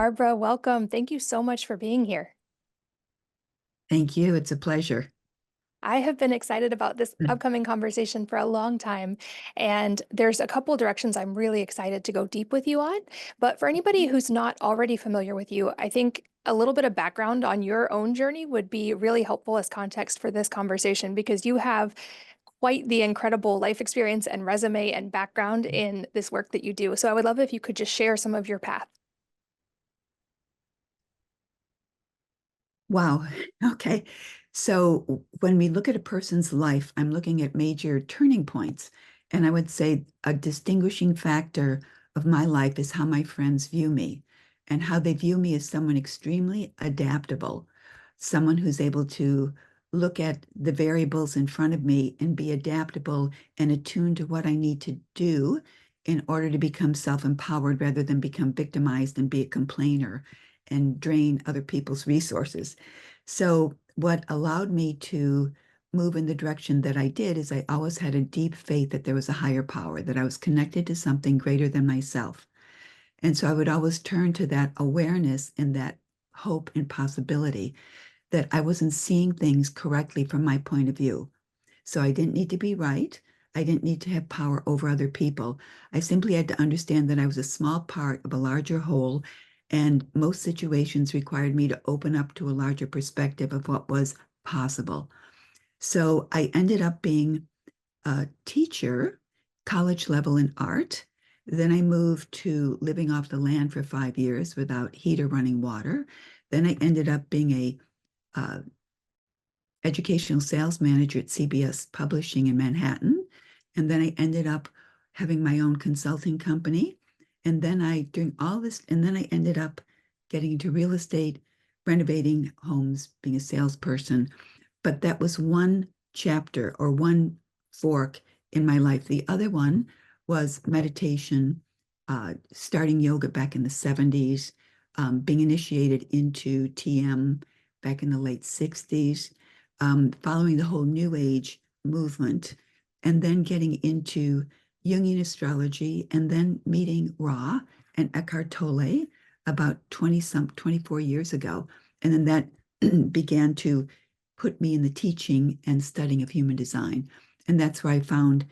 Barbara, welcome. Thank you so much for being here. Thank you. It's a pleasure. I have been excited about this upcoming conversation for a long time, and there's a couple directions I'm really excited to go deep with you on. But for anybody who's not already familiar with you, I think a little bit of background on your own journey would be really helpful as context for this conversation because you have quite the incredible life experience and resume and background in this work that you do. So I would love if you could just share some of your path. Wow. Okay. So when we look at a person's life, I'm looking at major turning points. And I would say a distinguishing factor of my life is how my friends view me and how they view me as someone extremely adaptable, someone who's able to look at the variables in front of me and be adaptable and attuned to what I need to do in order to become self-empowered rather than become victimized and be a complainer and drain other people's resources. So what allowed me to move in the direction that I did is I always had a deep faith that there was a higher power, that I was connected to something greater than myself. And so I would always turn to that awareness and that hope and possibility that I wasn't seeing things correctly from my point of view. So I didn't need to be right. I didn't need to have power over other people. I simply had to understand that I was a small part of a larger whole, and most situations required me to open up to a larger perspective of what was possible. So I ended up being a teacher, college level in art. Then I moved to living off the land for 5 years without heat or running water. Then I ended up being a uh, educational sales manager at CBS Publishing in Manhattan. And then I ended up having my own consulting company. And then during all this, and then I ended up getting into real estate, renovating homes, being a salesperson. But that was one chapter or one fork in my life. The other one was meditation, starting yoga back in the 70s, being initiated into TM back in the late 60s, following the whole New Age movement, and then getting into Jungian astrology, and then meeting Ra and Eckhart Tolle about 24 years ago. And then that began to put me in the teaching and studying of human design. And that's where I found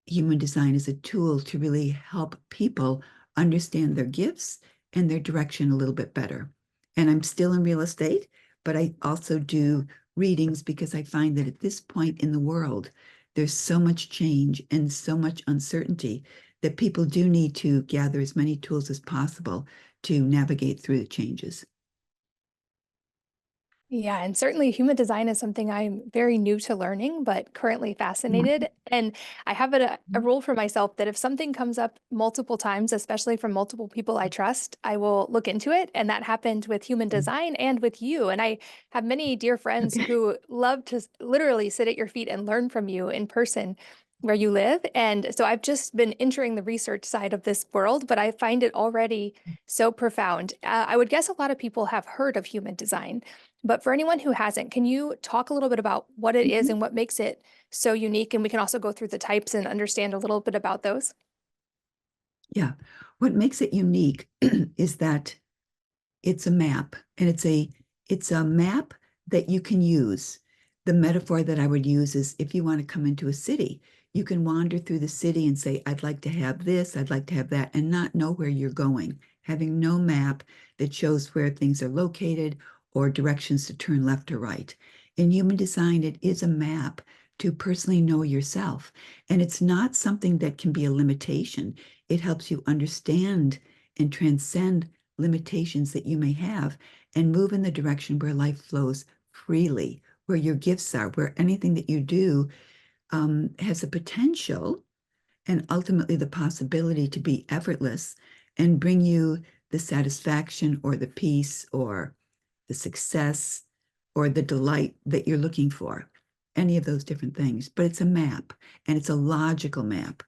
human design as a tool to really help people understand their gifts and their direction a little bit better. And I'm still in real estate, but I also do readings because I find that at this point in the world, there's so much change and so much uncertainty that people do need to gather as many tools as possible to navigate through the changes. Yeah, and certainly human design is something I'm very new to learning, but currently fascinated. And I have a rule for myself that if something comes up multiple times, especially from multiple people I trust, I will look into it. And that happened with human design and with you. And I have many dear friends Okay. who love to literally sit at your feet and learn from you in person where you live. And so I've just been entering the research side of this world, but I find it already so profound. I would guess a lot of people have heard of human design. But for anyone who hasn't, can you talk a little bit about what it is Mhm. and what makes it so unique? And we can also go through the types and understand a little bit about those. Yeah. What makes it unique is that it's a map, and it's a map that you can use. The metaphor that I would use is if you want to come into a city, you can wander through the city and say, I'd like to have this, I'd like to have that, and not know where you're going, having no map that shows where things are located or directions to turn left or right. In human design, it is a map to personally know yourself. And it's not something that can be a limitation. It helps you understand and transcend limitations that you may have and move in the direction where life flows freely, where your gifts are, where anything that you do has the potential and ultimately the possibility to be effortless and bring you the satisfaction or the peace or the success or the delight that you're looking for. Any of those different things. But it's a map, and it's a logical map.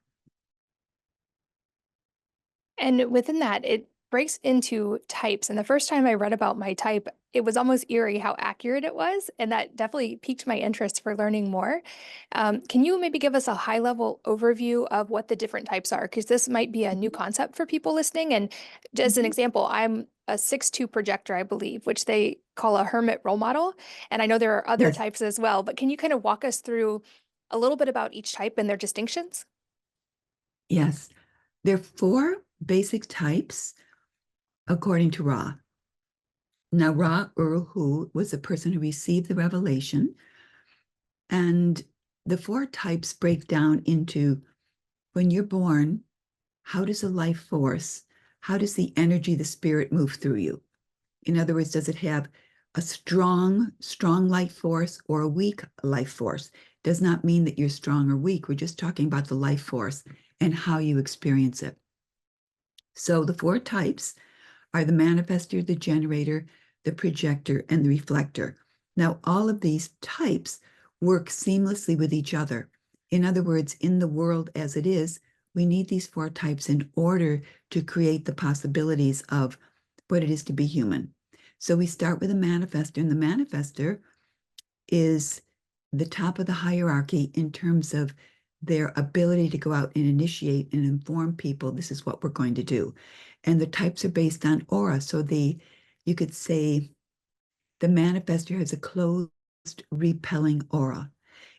And within that, it breaks into types. And the first time I read about my type, it was almost eerie how accurate it was. And that definitely piqued my interest for learning more. Can you maybe give us a high level overview of what the different types are? Because this might be a new concept for people listening. And just an Mhm. example, I'm a 6'2" projector, I believe, which they call a hermit role model. And I know there are other Yes, types as well, but can you kind of walk us through a little bit about each type and their distinctions? yes. There are four basic types according to Ra. Now, Ra Uru was a person who received the revelation, and the four types break down into when you're born, how does a life force, how does the energy, the spirit move through you? In other words, does it have a strong life force or a weak life force? Does not mean that you're strong or weak. We're just talking about the life force and how you experience it. So the four types are the manifester, the generator, the projector, and the reflector. Now, all of these types work seamlessly with each other. In other words, in the world as it is, we need these four types in order to create the possibilities of what it is to be human. So we start with a manifester, and the manifester is the top of the hierarchy in terms of their ability to go out and initiate and inform people this is what we're going to do. And the types are based on aura. So you could say the manifester has a closed, repelling aura.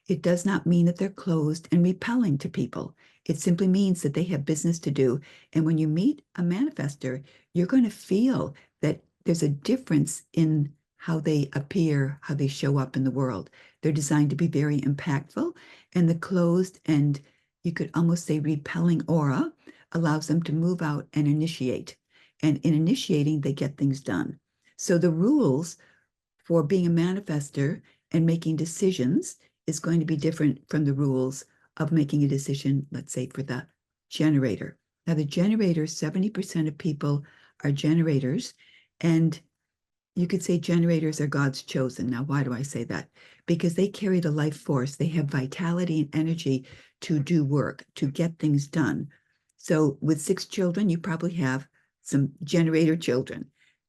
It does not mean that they're closed and repelling to people. It simply means that they have business to do. And when you meet a manifester, you're going to feel that there's a difference in how they appear, how they show up in the world. They're designed to be very impactful, and the closed and you could almost say repelling aura allows them to move out and initiate. And in initiating, they get things done. So the rules for being a manifester and making decisions is going to be different from the rules of making a decision, let's say, for the generator. Now, the generator, 70% of people are generators, and you could say generators are God's chosen. Now, why do I say that? Because they carry the life force. They have vitality and energy to do work, to get things done. So with 6 children, you probably have some generator children.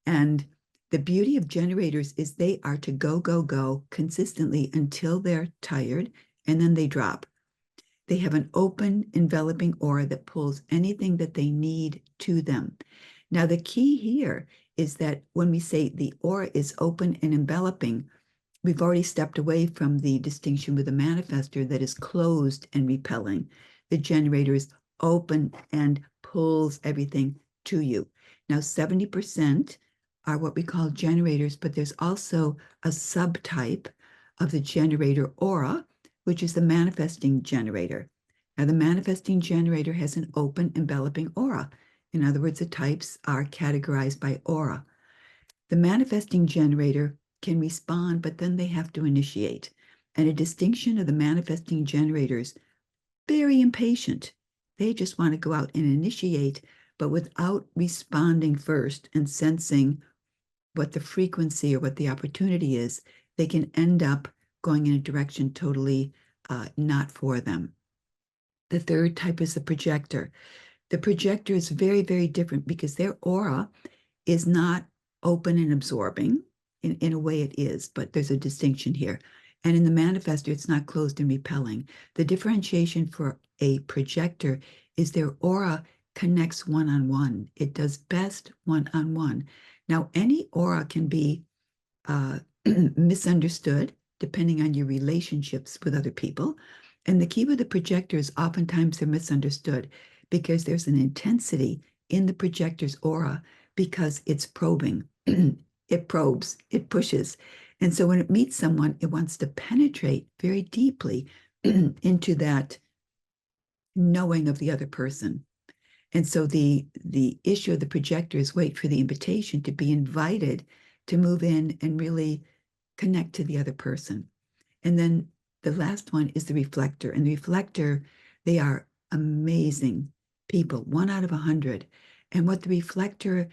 And the beauty of generators is they are to go, go, go consistently until they're tired, and then they drop. They have an open, enveloping aura that pulls anything that they need to them. Now, the key here is that when we say the aura is open and enveloping, we've already stepped away from the distinction with the manifester that is closed and repelling. The generator is open and pulls everything to you. Now, 70% are what we call generators, but there's also a subtype of the generator aura, which is the manifesting generator. Now, the manifesting generator has an open enveloping aura. In other words, the types are categorized by aura. The manifesting generator can respond, but then they have to initiate. And a distinction of the manifesting generators, very impatient. They just want to go out and initiate, but without responding first and sensing what the frequency or what the opportunity is, they can end up going in a direction totally not for them. The third type is the projector. The projector is very, very different because their aura is not open and absorbing. In a way it is, but there's a distinction here. And in the manifestor, it's not closed and repelling. The differentiation for a projector is their aura connects one-on-one. It does best one-on-one. Now, any aura can be misunderstood depending on your relationships with other people. And the key with the projector is oftentimes they're misunderstood because there's an intensity in the projector's aura because it's probing. It probes, it pushes. And so when it meets someone, it wants to penetrate very deeply into that knowing of the other person. And so the issue of the projector is wait for the invitation to be invited to move in and really connect to the other person. And then the last one is the reflector. And the reflector, they are amazing people, 1 out of 100. And what the reflector,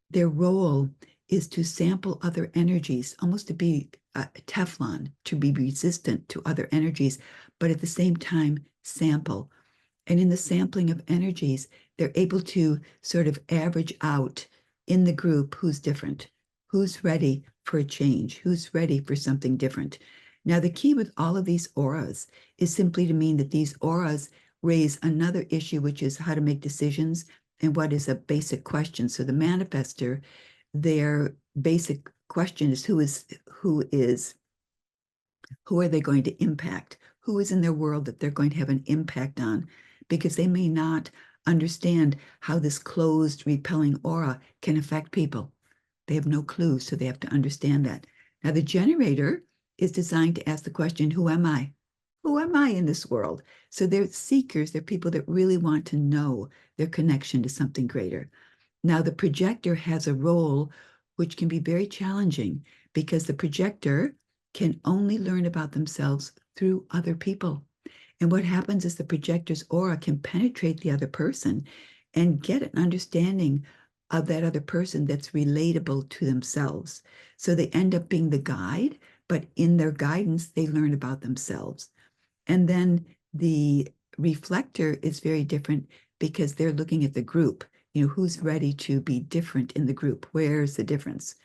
their role is to sample other energies, almost to be Teflon, to be resistant to other energies, but at the same time, sample. And in the sampling of energies, they're able to sort of average out in the group who's different, who's ready for a change, who's ready for something different. Now, the key with all of these auras is simply to mean that these auras raise another issue, which is how to make decisions and what is a basic question. So the manifester, their basic question is who are they going to impact? Who is in their world that they're going to have an impact on? Because they may not understand how this closed, repelling aura can affect people. They have no clue, so they have to understand that. Now, the generator is designed to ask the question, who am I? Who am I in this world? So they're seekers, they're people that really want to know their connection to something greater. Now, the projector has a role which can be very challenging because the projector can only learn about themselves through other people. And what happens is the projector's aura can penetrate the other person and get an understanding of that other person that's relatable to themselves. So they end up being the guide, but in their guidance, they learn about themselves. And then the reflector is very different because they're looking at the group. Who's ready to be different in the group? Where's the difference?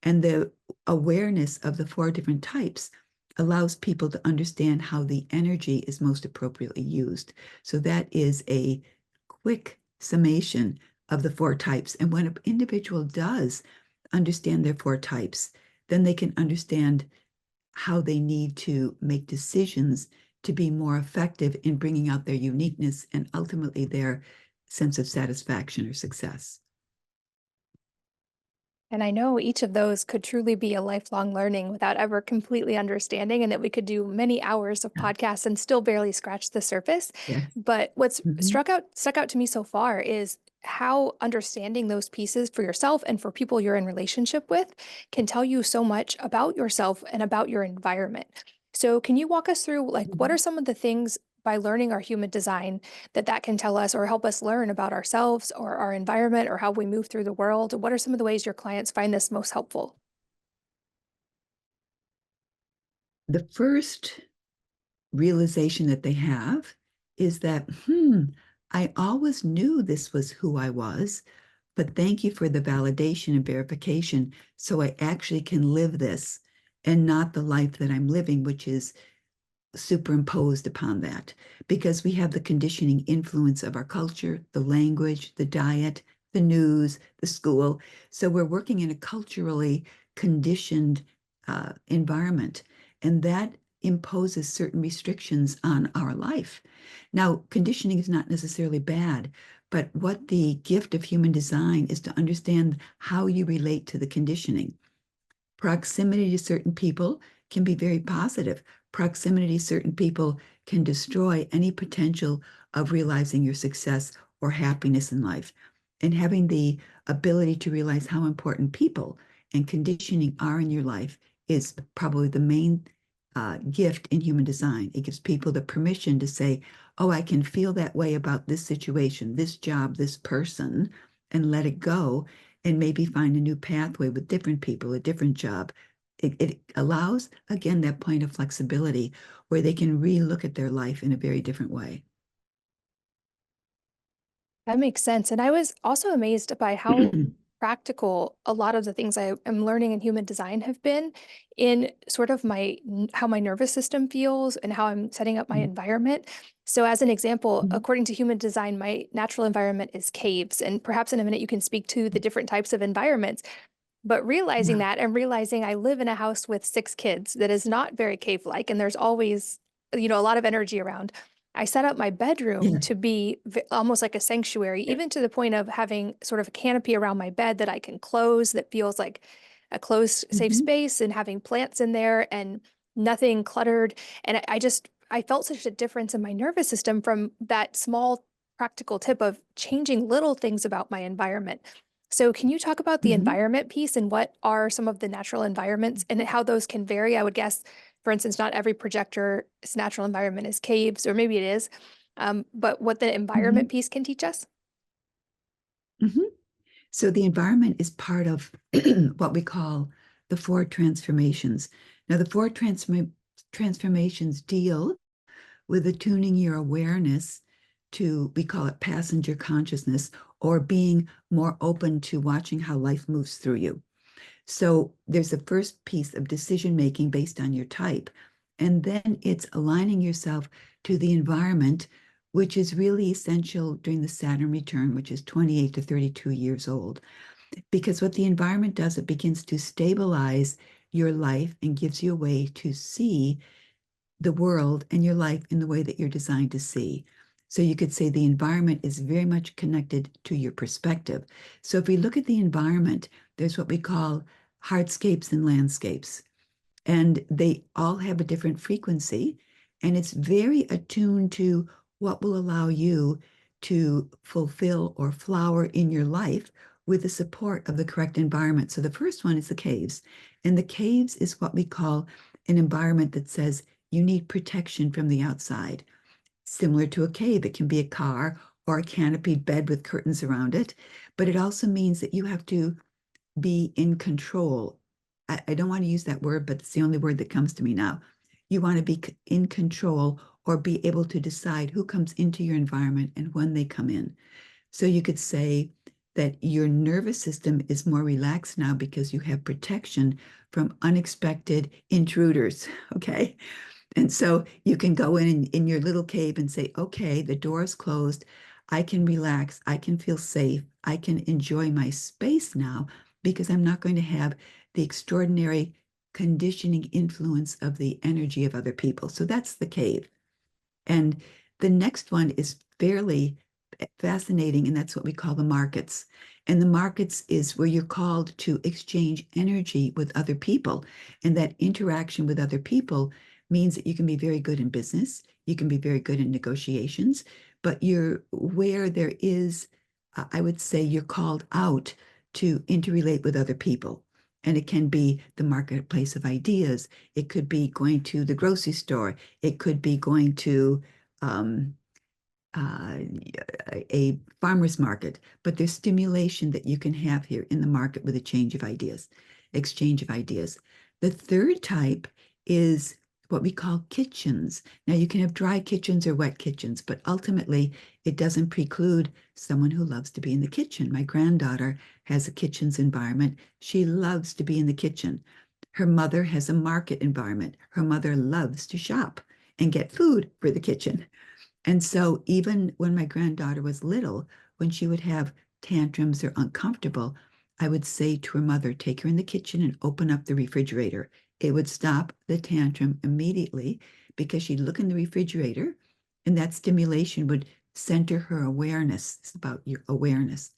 And the awareness of the 4 different types allows people to understand how the energy is most appropriately used. So that is a quick summation of the 4 types. And when an individual does understand their 4 types, then they can understand how they need to make decisions to be more effective in bringing out their uniqueness and ultimately their sense of satisfaction or success. And I know each of those could truly be a lifelong learning without ever completely understanding, and that we could do many hours of Yeah. podcasts and still barely scratch the surface. Yes. But what's Mm-hmm. stuck out to me so far is how understanding those pieces for yourself and for people you're in relationship with can tell you so much about yourself and about your environment. So can you walk us through, like, what Mm-hmm. are some of the things by learning our human design that can tell us or help us learn about ourselves or our environment or how we move through the world? What are some of the ways your clients find this most helpful? The first realization that they have is that, I always knew this was who I was, but thank you for the validation and verification so I actually can live this and not the life that I'm living, which is superimposed upon that, because we have the conditioning influence of our culture, the language, the diet, the news, the school. So we're working in a culturally conditioned environment, and that imposes certain restrictions on our life. Now, conditioning is not necessarily bad, but what the gift of human design is to understand how you relate to the conditioning. Proximity to certain people can be very positive. Proximity to certain people can destroy any potential of realizing your success or happiness in life. And having the ability to realize how important people and conditioning are in your life is probably the main gift in human design. It gives people the permission to say, oh, I can feel that way about this situation, this job, this person, and let it go and maybe find a new pathway with different people, a different job. It allows, again, that point of flexibility where they can re-look at their life in a very different way. That makes sense. And I was also amazed by how practical a lot of the things I am learning in human design have been in sort of how my nervous system feels and how I'm setting up my environment. So as an example, according to human design, my natural environment is caves. And perhaps in a minute you can speak to the different types of environments. But realizing Yeah. that and realizing I live in a house with 6 kids that is not very cave-like, and there's always, a lot of energy around. I set up my bedroom Yeah. to be almost like a sanctuary, even to the point of having sort of a canopy around my bed that I can close that feels like a closed, safe Mm-hmm. space, and having plants in there and nothing cluttered. And I felt such a difference in my nervous system from that small practical tip of changing little things about my environment. So can you talk about the Mm-hmm. environment piece and what are some of the natural environments and how those can vary? I would guess, for instance, not every projector's natural environment is caves, or maybe it is, but what the Mm-hmm. environment piece can teach us. Mm-hmm. So the environment is part of what we call the 4 transformations. Now, the 4 transformations deal with attuning your awareness to, we call it passenger consciousness, or being more open to watching how life moves through you. So there's the first piece of decision making based on your type. And then it's aligning yourself to the environment, which is really essential during the Saturn return, which is 28 to 32 years old. Because what the environment does, it begins to stabilize your life and gives you a way to see the world and your life in the way that you're designed to see. So you could say the environment is very much connected to your perspective. So if we look at the environment, there's what we call hardscapes and landscapes, and they all have a different frequency, and it's very attuned to what will allow you to fulfill or flower in your life with the support of the correct environment. So the first one is the caves, and the caves is what we call an environment that says you need protection from the outside. Similar to a cave, it can be a car or a canopied bed with curtains around it, but it also means that you have to be in control. I don't want to use that word, but it's the only word that comes to me now. You want to be in control or be able to decide who comes into your environment and when they come in. So you could say that your nervous system is more relaxed now because you have protection from unexpected intruders. Okay. And so you can go in your little cave and say, okay, the door is closed. I can relax. I can feel safe. I can enjoy my space now because I'm not going to have the extraordinary conditioning influence of the energy of other people. So that's the cave. And the next one is fairly fascinating, and that's what we call the markets. And the markets is where you're called to exchange energy with other people. And that interaction with other people means that you can be very good in business, you can be very good in negotiations, but you're where there is, I would say, you're called out to interrelate with other people. And it can be the marketplace of ideas. It could be going to the grocery store. It could be going to um, uh, a farmer's market, but there's stimulation that you can have here in the market with a change of ideas, exchange of ideas. The third type is what we call kitchens. Now, you can have dry kitchens or wet kitchens, but ultimately, it doesn't preclude someone who loves to be in the kitchen. My granddaughter has a kitchen's environment. She loves to be in the kitchen. Her mother has a market environment. Her mother loves to shop and get food for the kitchen. And so even when my granddaughter was little, when she would have tantrums or uncomfortable, I would say to her mother, take her in the kitchen and open up the refrigerator. It would stop the tantrum immediately because she'd look in the refrigerator and that stimulation would center her awareness. It's about your awareness.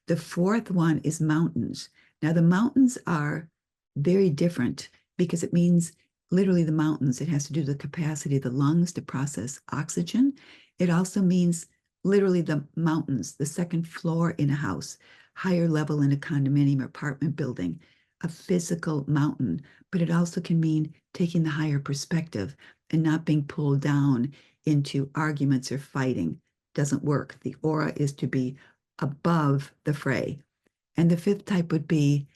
The fourth one is mountains. Now, the mountains are very different because it means literally the mountains. It has to do with the capacity of the lungs to process oxygen. It also means literally the mountains, the second floor in a house, higher level in a condominium apartment building, a physical mountain. But it also can mean taking the higher perspective and not being pulled down into arguments or fighting. Doesn't work. The aura is to be above the fray. And the fifth type would be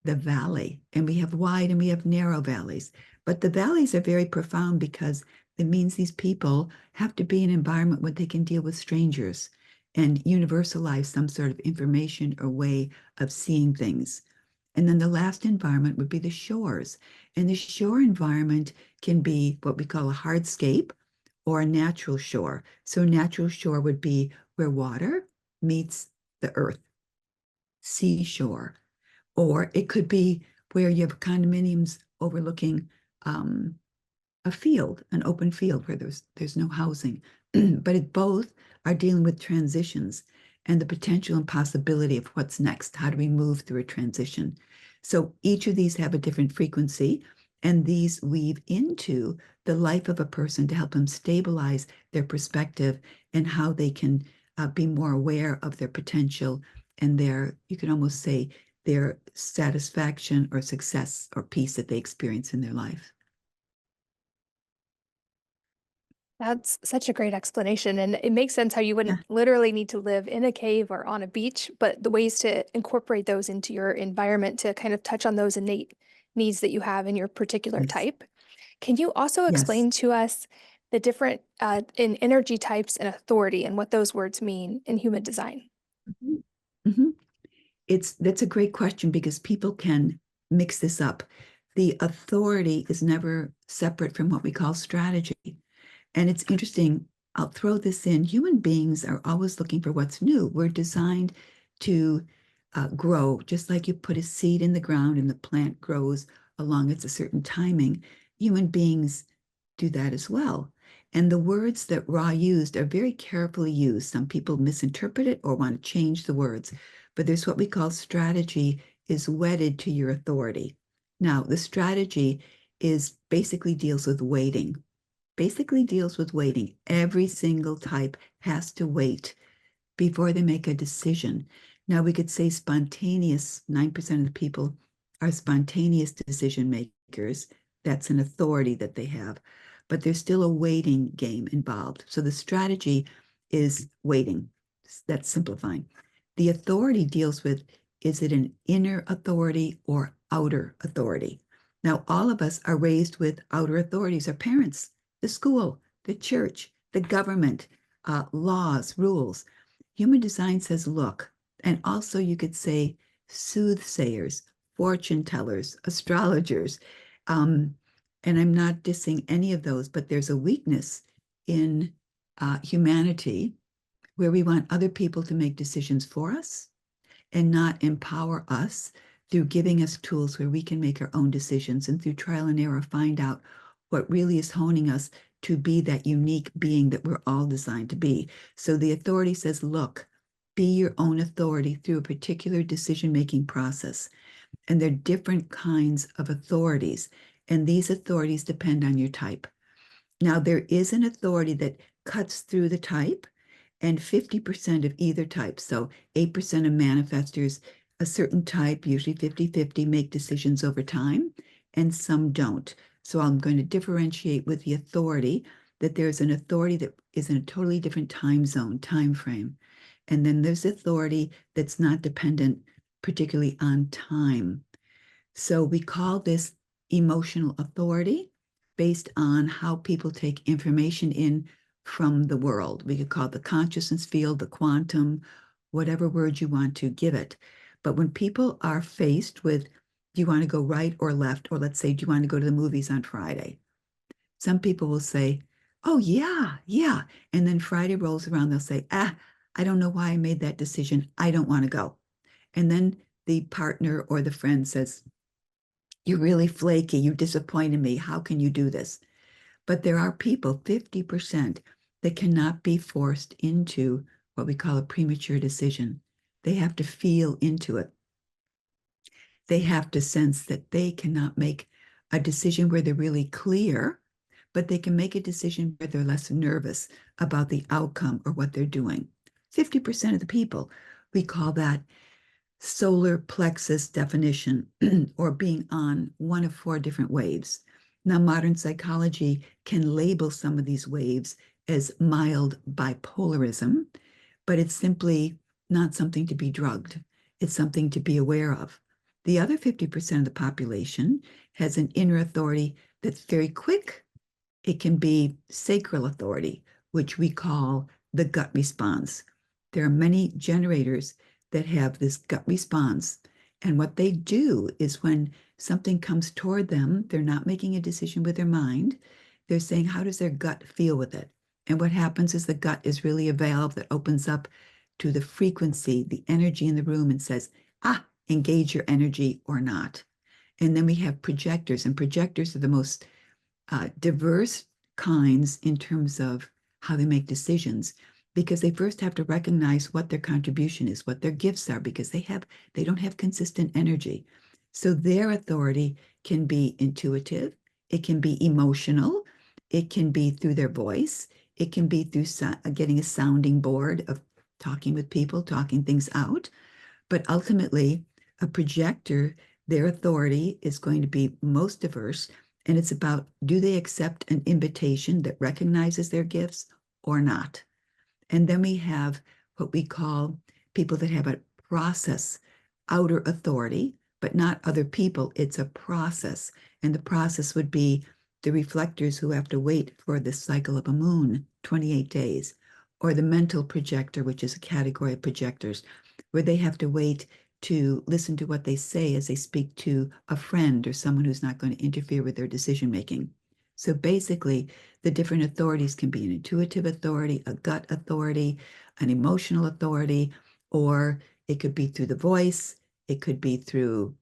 the valley. And we have wide and we have narrow valleys. But the valleys are very profound because it means these people have to be in an environment where they can deal with strangers and universalize some sort of information or way of seeing things. And then the last environment would be the shores. And the shore environment can be what we call a hardscape or a natural shore. So a natural shore would be where water meets the earth, seashore. Or it could be where you have condominiums overlooking a field, an open field where there's no housing. But it both are dealing with transitions and the potential and possibility of what's next. How do we move through a transition? So each of these have a different frequency, and these weave into the life of a person to help them stabilize their perspective and how they can be more aware of their potential and their, you can almost say, their satisfaction or success or peace that they experience in their life. That's such a great explanation. And it makes sense how you Yeah. wouldn't literally need to live in a cave or on a beach, but the ways to incorporate those into your environment to kind of touch on those innate needs that you have in your particular Yes. type. Can you also Yes. explain to us the different in energy types and authority and what those words mean in human design? Mhm. Mhm. That's a great question because people can mix this up. The authority is never separate from what we call strategy. And it's interesting, I'll throw this in. Human beings are always looking for what's new. We're designed to grow, just like you put a seed in the ground and the plant grows along its a certain timing. Human beings do that as well. And the words that Ra used are very carefully used. Some people misinterpret it or want to change the words, but there's what we call strategy is wedded to your authority. Now, the strategy is basically deals with waiting. Basically deals with waiting. Every single type has to wait before they make a decision. Now, we could say spontaneous, 9% of the people are spontaneous decision makers. That's an authority that they have, but there's still a waiting game involved. So the strategy is waiting. That's simplifying. The authority deals with, is it an inner authority or outer authority? Now, all of us are raised with outer authorities, our parents, the school, the church, the government, laws, rules. Human design says, look, and also you could say soothsayers, fortune tellers, astrologers. And I'm not dissing any of those, but there's a weakness in humanity where we want other people to make decisions for us and not empower us through giving us tools where we can make our own decisions and through trial and error find out what really is honing us to be that unique being that we're all designed to be. So the authority says, look, be your own authority through a particular decision-making process. And there are different kinds of authorities, and these authorities depend on your type. Now, there is an authority that cuts through the type, and 50% of either type. So 8% of manifestors, a certain type, usually 50-50, make decisions over time, and some don't. So I'm going to differentiate with the authority that there's an authority that is in a totally different time zone, time frame. And then there's authority that's not dependent particularly on time. So we call this emotional authority based on how people take information in from the world. We could call it the consciousness field, the quantum, whatever word you want to give it. But when people are faced with, do you want to go right or left? Or let's say, do you want to go to the movies on Friday? Some people will say, oh, yeah, yeah. And then Friday rolls around, they'll say, I don't know why I made that decision. I don't want to go. And then the partner or the friend says, you're really flaky. You disappointed me. How can you do this? But there are people, 50%, that cannot be forced into what we call a premature decision. They have to feel into it. They have to sense that they cannot make a decision where they're really clear, but they can make a decision where they're less nervous about the outcome or what they're doing. 50% of the people, we call that solar plexus definition or being on one of 4 different waves. Now, modern psychology can label some of these waves as mild bipolarism, but it's simply not something to be drugged. It's something to be aware of. The other 50% of the population has an inner authority that's very quick. It can be sacral authority, which we call the gut response. There are many generators that have this gut response. And what they do is when something comes toward them, they're not making a decision with their mind. They're saying, how does their gut feel with it? And what happens is the gut is really a valve that opens up to the frequency, the energy in the room and says, engage your energy or not. And then we have projectors, and projectors are the most diverse kinds in terms of how they make decisions, because they first have to recognize what their contribution is, what their gifts are, because they don't have consistent energy. So their authority can be intuitive, it can be emotional, it can be through their voice, it can be through getting a sounding board of talking with people, talking things out. But ultimately, a projector, their authority is going to be most diverse. And it's about, do they accept an invitation that recognizes their gifts or not? And then we have what we call people that have a process, outer authority, but not other people. It's a process. And the process would be the reflectors who have to wait for the cycle of a moon, 28 days, or the mental projector, which is a category of projectors, where they have to wait to listen to what they say as they speak to a friend or someone who's not going to interfere with their decision making. So basically, the different authorities can be an intuitive authority, a gut authority, an emotional authority, or it could be through the voice, it could be through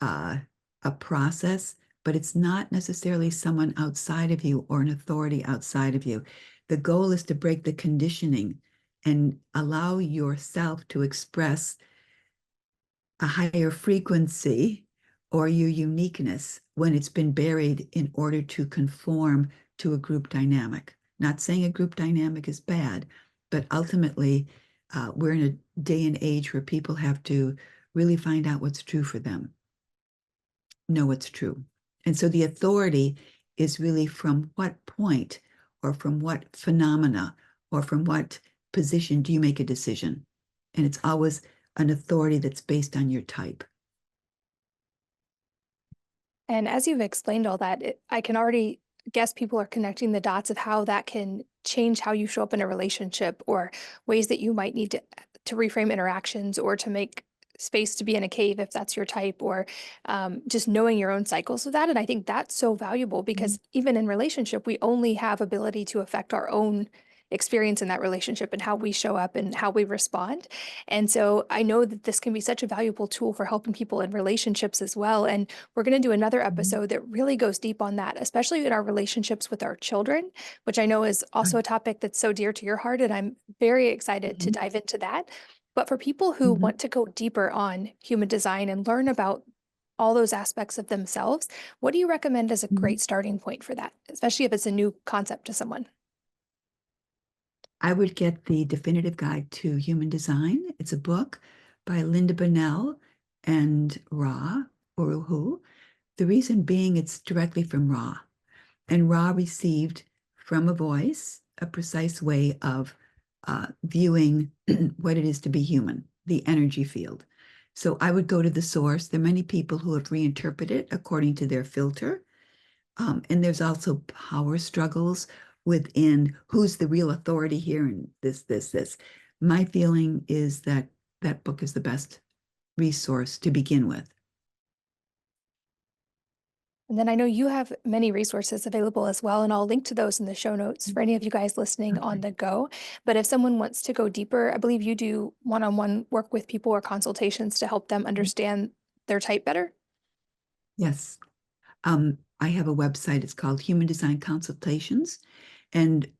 uh, a process, but it's not necessarily someone outside of you or an authority outside of you. The goal is to break the conditioning and allow yourself to express a higher frequency or your uniqueness when it's been buried in order to conform to a group dynamic. Not saying a group dynamic is bad, but ultimately, we're in a day and age where people have to really find out what's true for them, know what's true. And so the authority is really from what point or from what phenomena or from what position do you make a decision? And it's always an authority that's based on your type. And as you've explained all that, I can already guess people are connecting the dots of how that can change how you show up in a relationship or ways that you might need to reframe interactions or to make space to be in a cave if that's your type or just knowing your own cycles of that. And I think that's so valuable because even in relationship, we only have ability to affect our own experience in that relationship and how we show up and how we respond. And so I know that this can be such a valuable tool for helping people in relationships as well. And we're going to do another episode that really goes deep on that, especially in our relationships with our children, which I know is also a topic that's so dear to your heart. And I'm very excited to dive into that. But for people who want to go deeper on human design and learn about all those aspects of themselves, what do you recommend as a great starting point for that, especially if it's a new concept to someone? I would get the Definitive Guide to Human Design. It's a book by Linda Bonnell and Ra Uruhu. The reason being it's directly from Ra. And Ra received from a voice a precise way of viewing what it is to be human, the energy field. So I would go to the source. There are many people who have reinterpreted it according to their filter. And there's also power struggles within who's the real authority here and this. My feeling is that that book is the best resource to begin with. And then I know you have many resources available as well, and I'll link to those in the show notes for any of you guys listening on Okay. the go. But if someone wants to go deeper, I believe you do one-on-one work with people or consultations to help them understand their type better. Yes. I have a website. It's called Human Design Consultations. And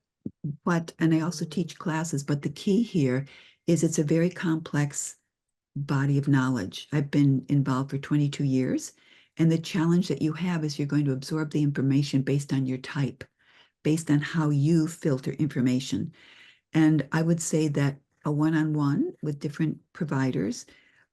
and I also teach classes, but the key here is it's a very complex body of knowledge. I've been involved for 22 years. And the challenge that you have is you're going to absorb the information based on your type, based on how you filter information. And I would say that a one-on-one with different providers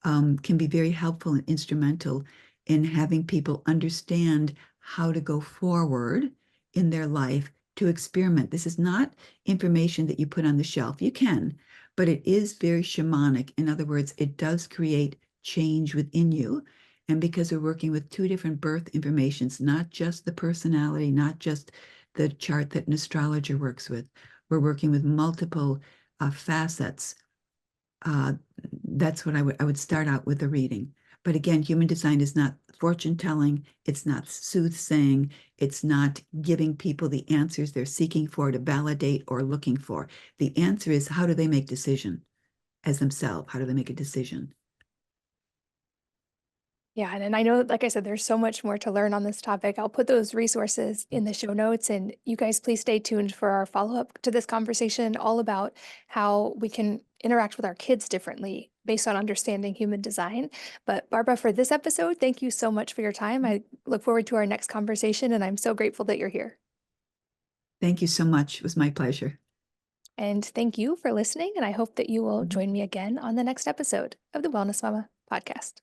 can be very helpful and instrumental in having people understand how to go forward in their life to experiment. This is not information that you put on the shelf. You can, but it is very shamanic. In other words, it does create change within you. And because we're working with two different birth informations, not just the personality, not just the chart that an astrologer works with, we're working with multiple facets. Uh, that's what I would start out with a reading. But again, human design is not fortune telling. It's not soothsaying. It's not giving people the answers they're seeking for to validate or looking for. The answer is how do they make decision as themselves? How do they make a decision? Yeah, and I know, like I said, there's so much more to learn on this topic. I'll put those resources in the show notes, and you guys please stay tuned for our follow-up to this conversation all about how we can interact with our kids differently based on understanding human design. But Barbara, for this episode, thank you so much for your time. I look forward to our next conversation, and I'm so grateful that you're here. Thank you so much. It was my pleasure. And thank you for listening, and I hope that you will join me again on the next episode of the Wellness Mama podcast.